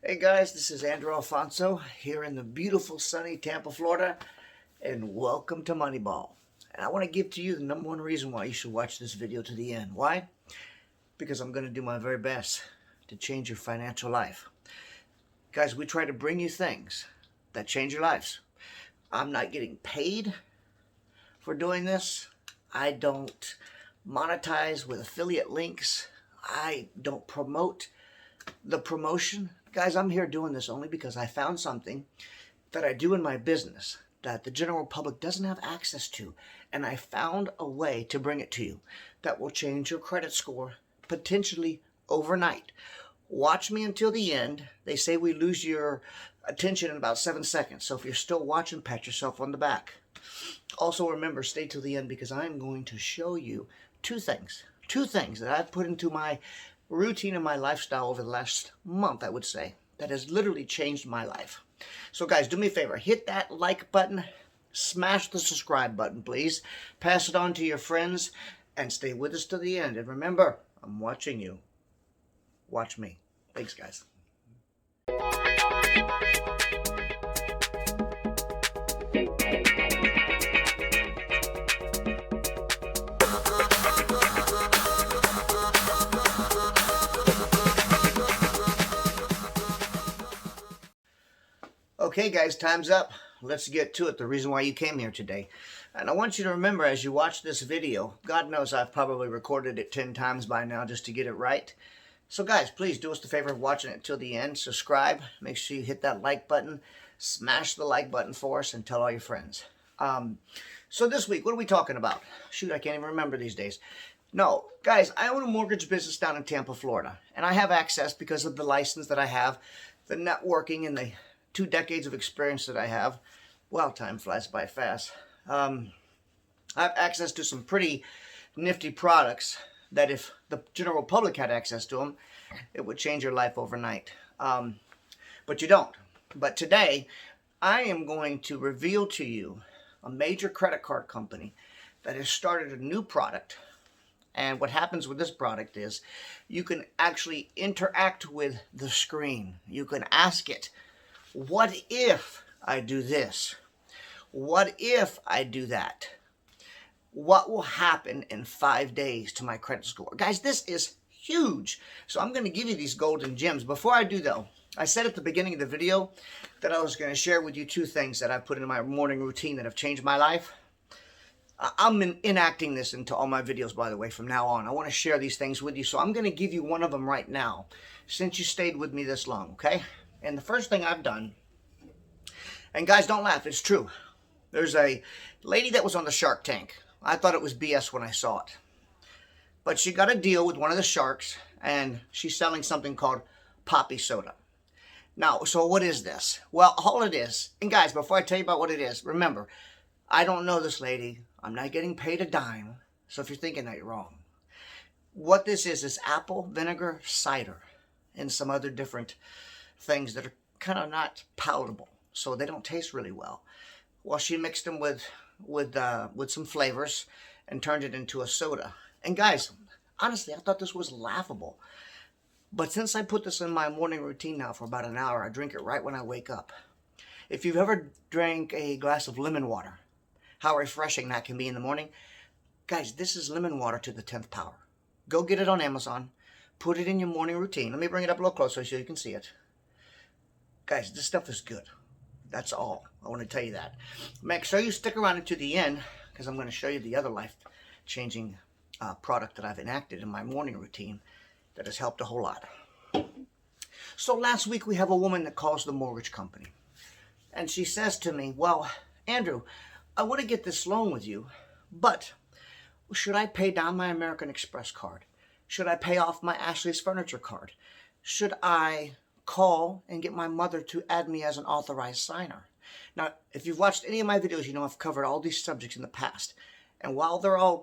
Hey guys, this is Andrew Alfonso here in the beautiful sunny Tampa, Florida, and welcome to Moneyball. And I want to give to you the number one reason why you should watch this video to the end. Why? Because I'm going to do my very best to change your financial life. Guys, we try to bring you things that change your lives. I'm not getting paid for doing this. I don't monetize with affiliate links. I don't promote the promotion. Guys, I'm here doing this only because I found something that I do in my business that the general public doesn't have access to. And I found a way to bring it to you that will change your credit score potentially overnight. Watch me until the end. They say we lose your attention in about 7 seconds. So if you're still watching, pat yourself on the back. Also remember, stay till the end because I'm going to show you two things that I've put into my routine and my lifestyle over the last month, I would say, that has literally changed my life. So guys, do me a favor, hit that like button, smash the subscribe button, please. Pass it on to your friends and stay with us to the end. And remember, I'm watching you. Watch me. Thanks, guys. Okay guys, time's up. Let's get to it, the reason why you came here today. And I want you to remember as you watch this video, God knows I've probably recorded it 10 times by now just to get it right. So guys, please do us the favor of watching it till the end. Subscribe, make sure you hit that like button, smash the like button for us, and tell all your friends. So this week, what are we talking about? Shoot, I can't even remember these days. No, guys, I own a mortgage business down in Tampa, Florida. And I have access because of the license that I have, the networking, and the 2 decades of experience that I have. Well, time flies by fast. I have access to some pretty nifty products that if the general public had access to them, it would change your life overnight. But you don't. But today, I am going to reveal to you a major credit card company that has started a new product. And what happens with this product is you can actually interact with the screen. You can ask it, what if I do this? What if I do that? What will happen in 5 days to my credit score? Guys, this is huge. So I'm going to give you these golden gems. Before I do though, I said at the beginning of the video that I was going to share with you 2 things that I put in my morning routine that have changed my life. I'm enacting this into all my videos, by the way, from now on. I want to share these things with you. So I'm going to give you one of them right now, since you stayed with me this long, okay? And the first thing I've done, and guys, don't laugh, it's true. There's a lady that was on the Shark Tank. I thought it was BS when I saw it. But she got a deal with one of the sharks, and she's selling something called Poppy Soda. Now, so what is this? Well, all it is, and guys, before I tell you about what it is, remember, I don't know this lady. I'm not getting paid a dime. So if you're thinking that, you're wrong. What this is apple vinegar cider and some other different things that are kind of not palatable, so they don't taste really well. Well, she mixed them with some flavors and turned it into a soda. And guys, honestly, I thought this was laughable. But since I put this in my morning routine now for about an hour, I drink it right when I wake up. If you've ever drank a glass of lemon water, how refreshing that can be in the morning. Guys, this is lemon water to the 10th power. Go get it on Amazon. Put it in your morning routine. Let me bring it up a little closer so you can see it. Guys, this stuff is good. That's all. I want to tell you that. Make sure you stick around until the end because I'm going to show you the other life-changing product that I've enacted in my morning routine that has helped a whole lot. So last week we have a woman that calls the mortgage company. And she says to me, well, Andrew, I want to get this loan with you, but should I pay down my American Express card? Should I pay off my Ashley's Furniture card? Should I call and get my mother to add me as an authorized signer? Now, if you've watched any of my videos, you know I've covered all these subjects in the past. And while they're all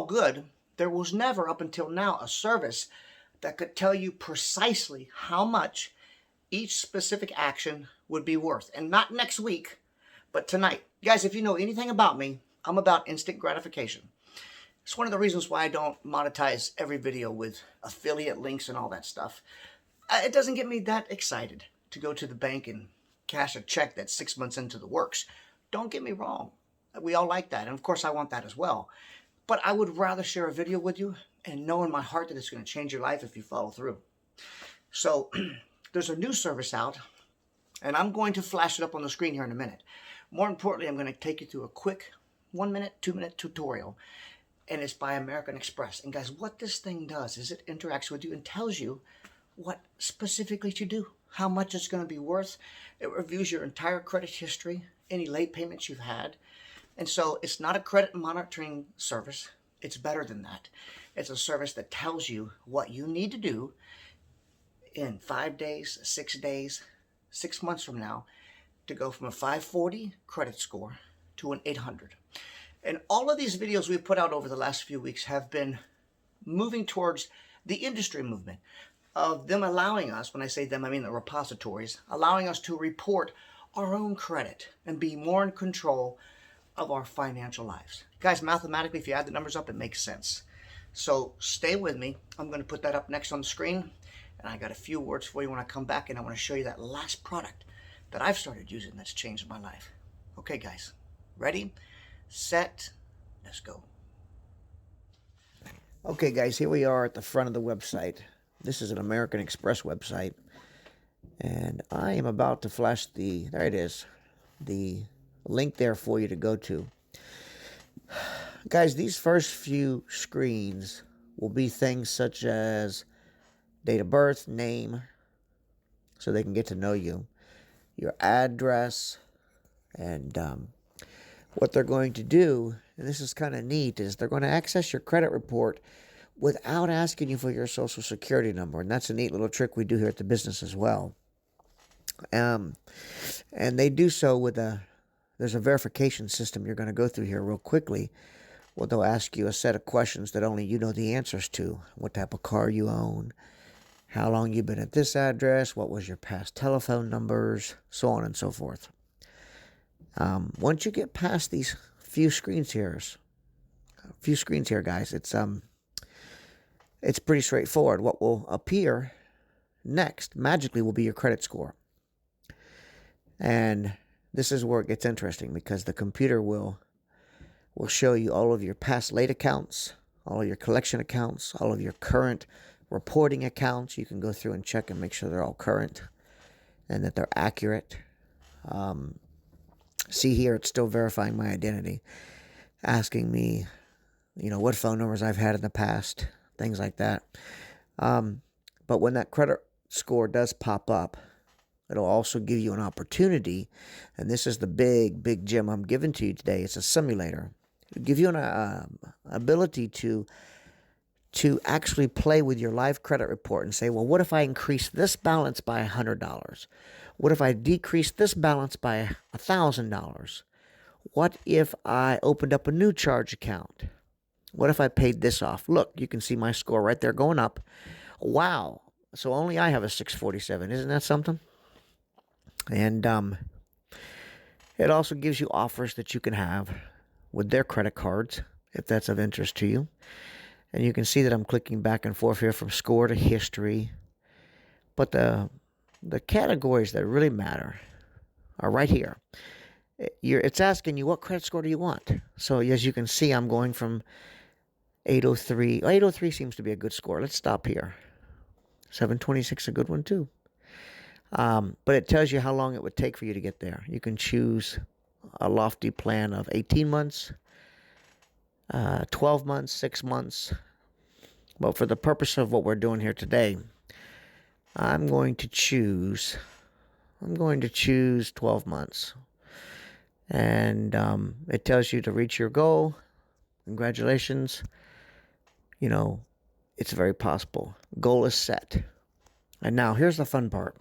good, there was never up until now a service that could tell you precisely how much each specific action would be worth. And not next week, but tonight. Guys, if you know anything about me, I'm about instant gratification. It's one of the reasons why I don't monetize every video with affiliate links and all that stuff. It doesn't get me that excited to go to the bank and cash a check that's 6 months into the works. Don't get me wrong. We all like that. And of course, I want that as well. But I would rather share a video with you and know in my heart that it's going to change your life if you follow through. So there's a new service out, and I'm going to flash it up on the screen here in a minute. More importantly, I'm going to take you through a quick 1 minute, 2 minute tutorial. And it's by American Express. And guys, what this thing does is it interacts with you and tells you what specifically to do, how much it's going to be worth. It reviews your entire credit history, any late payments you've had. And so it's not a credit monitoring service. It's better than that. It's a service that tells you what you need to do in 5 days, 6 days, 6 months from now to go from a 540 credit score to an 800. And all of these videos we've put out over the last few weeks have been moving towards the industry movement of them allowing us, when I say them, I mean the repositories, allowing us to report our own credit and be more in control of our financial lives. Guys, mathematically, if you add the numbers up, it makes sense. So stay with me. I'm going to put that up next on the screen. And I got a few words for you when I come back, and I want to show you that last product that I've started using that's changed my life. Okay, guys, ready, set, let's go. Okay, guys, here we are at the front of the website. This is an American Express website, and I am about to flash there it is, the link there for you to go to. Guys, these first few screens will be things such as date of birth, name, so they can get to know you, your address, and what they're going to do, and this is kind of neat, is they're going to access your credit report without asking you for your social security number. And that's a neat little trick we do here at the business as well. And they do so with there's a verification system you're going to go through here real quickly. Well, they'll ask you a set of questions that only you know the answers to. What type of car you own, how long you've been at this address, what was your past telephone numbers, so on and so forth. Once you get past these few screens here, guys, it's pretty straightforward. What will appear next, magically, will be your credit score. And this is where it gets interesting, because the computer will show you all of your past late accounts, all of your collection accounts, all of your current reporting accounts. You can go through and check and make sure they're all current and that they're accurate. See here, it's still verifying my identity, asking me, what phone numbers I've had in the past, things like that. But when that credit score does pop up, it'll also give you an opportunity, and this is the big gem I'm giving to you today. It's a simulator. It'll give you an ability to actually play with your live credit report and say, well, what if I increase this balance by $100? What if I decrease this balance by $1,000? What if I opened up a new charge account? What if I paid this off? Look, you can see my score right there going up. Wow. So only I have a 647. Isn't that something? And it also gives you offers that you can have with their credit cards, if that's of interest to you. And you can see that I'm clicking back and forth here from score to history. But the categories that really matter are right here. It's asking you, what credit score do you want? So as you can see, I'm going from 803. 803 seems to be a good score. Let's stop here. 726 a good one too. But it tells you how long it would take for you to get there. You can choose a lofty plan of 18 months, 12 months, 6 months. But for the purpose of what we're doing here today, I'm going to choose 12 months. And it tells you to reach your goal. Congratulations. It's very possible. Goal is set. And now here's the fun part.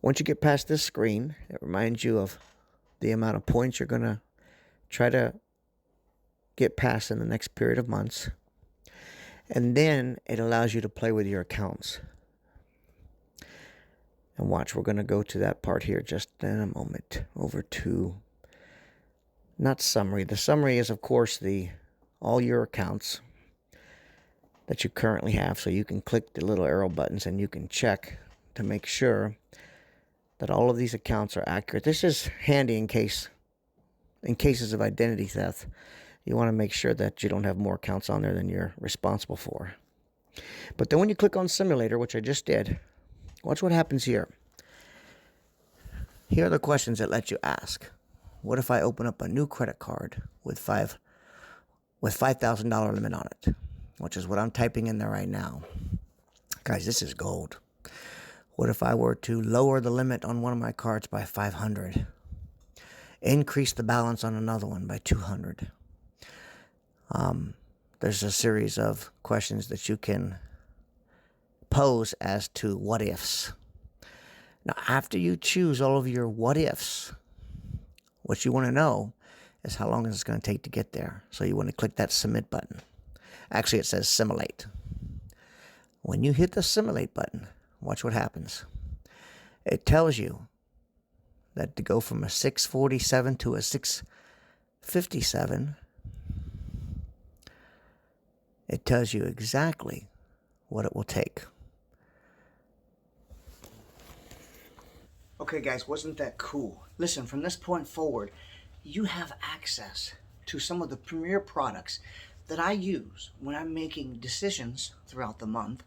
Once you get past this screen, it reminds you of the amount of points you're going to try to get past in the next period of months. And then it allows you to play with your accounts. And watch, we're going to go to that part here just in a moment. Over to, not summary. The summary is, of course, all your accounts. that you currently have. So you can click the little arrow buttons and you can check to make sure that all of these accounts are accurate. This is handy in cases of identity theft. You want to make sure that you don't have more accounts on there than you're responsible for. But then when you click on simulator, which I just did, watch what happens here. Here are the questions that let you ask. What if I open up a new credit card with $5,000 limit on it? Which is what I'm typing in there right now. Guys, this is gold. What if I were to lower the limit on one of my cards by $500? Increase the balance on another one by $200? There's a series of questions that you can pose as to what ifs. Now, after you choose all of your what ifs, what you want to know is how long is it going to take to get there. So you want to click that submit button. Actually, it says simulate. When you hit the simulate button, watch what happens. It tells you that to go from a 647 to a 657, it tells you exactly what it will take. Okay, guys, wasn't that cool? Listen, from this point forward, you have access to some of the premier products that I use when I'm making decisions throughout the month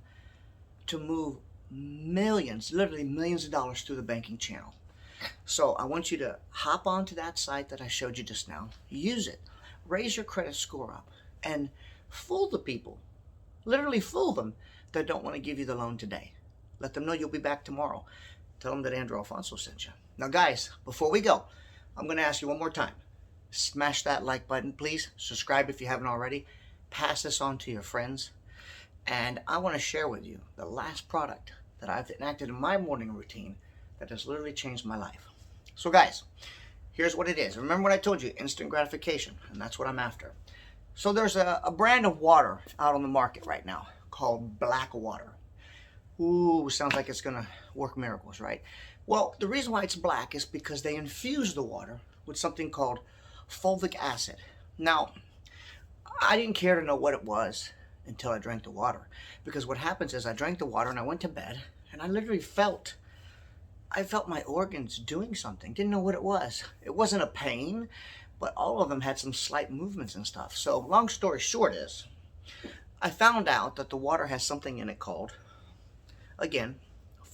to move millions, literally millions of dollars through the banking channel. So I want you to hop onto that site that I showed you just now, use it, raise your credit score up, and fool the people, literally fool them that don't want to give you the loan today. Let them know you'll be back tomorrow. Tell them that Andrew Alfonso sent you. Now guys, before we go, I'm going to ask you one more time. Smash that like button, please. Subscribe if you haven't already. Pass this on to your friends. And I want to share with you the last product that I've enacted in my morning routine that has literally changed my life. So guys, here's what it is. Remember what I told you, instant gratification, and that's what I'm after. So there's a brand of water out on the market right now called Black Water. Ooh, sounds like it's gonna work miracles, right? Well, the reason why it's black is because they infuse the water with something called fulvic acid. Now, I didn't care to know what it was until I drank the water. Because what happens is I drank the water and I went to bed and I literally felt my organs doing something. Didn't know what it was. It wasn't a pain, but all of them had some slight movements and stuff. So long story short is, I found out that the water has something in it called, again,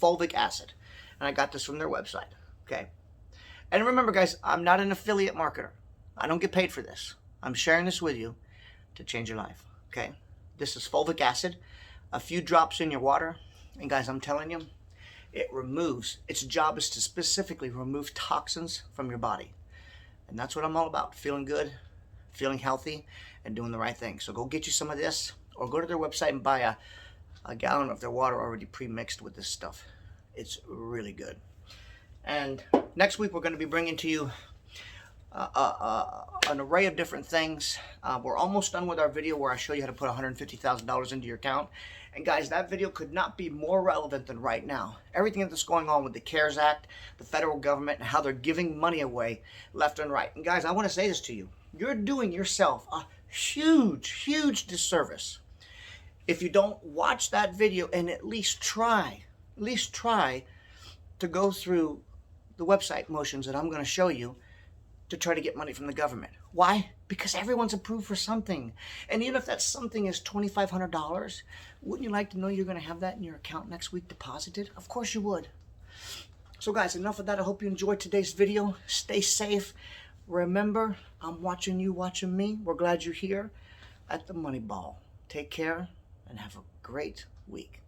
fulvic acid. And I got this from their website, okay? And remember guys, I'm not an affiliate marketer. I don't get paid for this. I'm sharing this with you to change your life, okay? This is fulvic acid, a few drops in your water. And guys, I'm telling you, it removes, its job is to specifically remove toxins from your body. And that's what I'm all about, feeling good, feeling healthy, and doing the right thing. So go get you some of this, or go to their website and buy a gallon of their water already pre-mixed with this stuff. It's really good. And next week we're going to be bringing to you an array of different things. We're almost done with our video where I show you how to put $150,000 into your account. And guys, that video could not be more relevant than right now. Everything that's going on with the CARES Act, the federal government, and how they're giving money away left and right. And guys, I want to say this to you. You're doing yourself a huge, huge disservice if you don't watch that video and at least try to go through the website motions that I'm going to show you to try to get money from the government. Why? Because everyone's approved for something. And even if that something is $2,500, wouldn't you like to know you're going to have that in your account next week deposited? Of course you would. So guys, enough of that. I hope you enjoyed today's video. Stay safe. Remember, I'm watching you, watching me. We're glad you're here at the Money Ball. Take care and have a great week.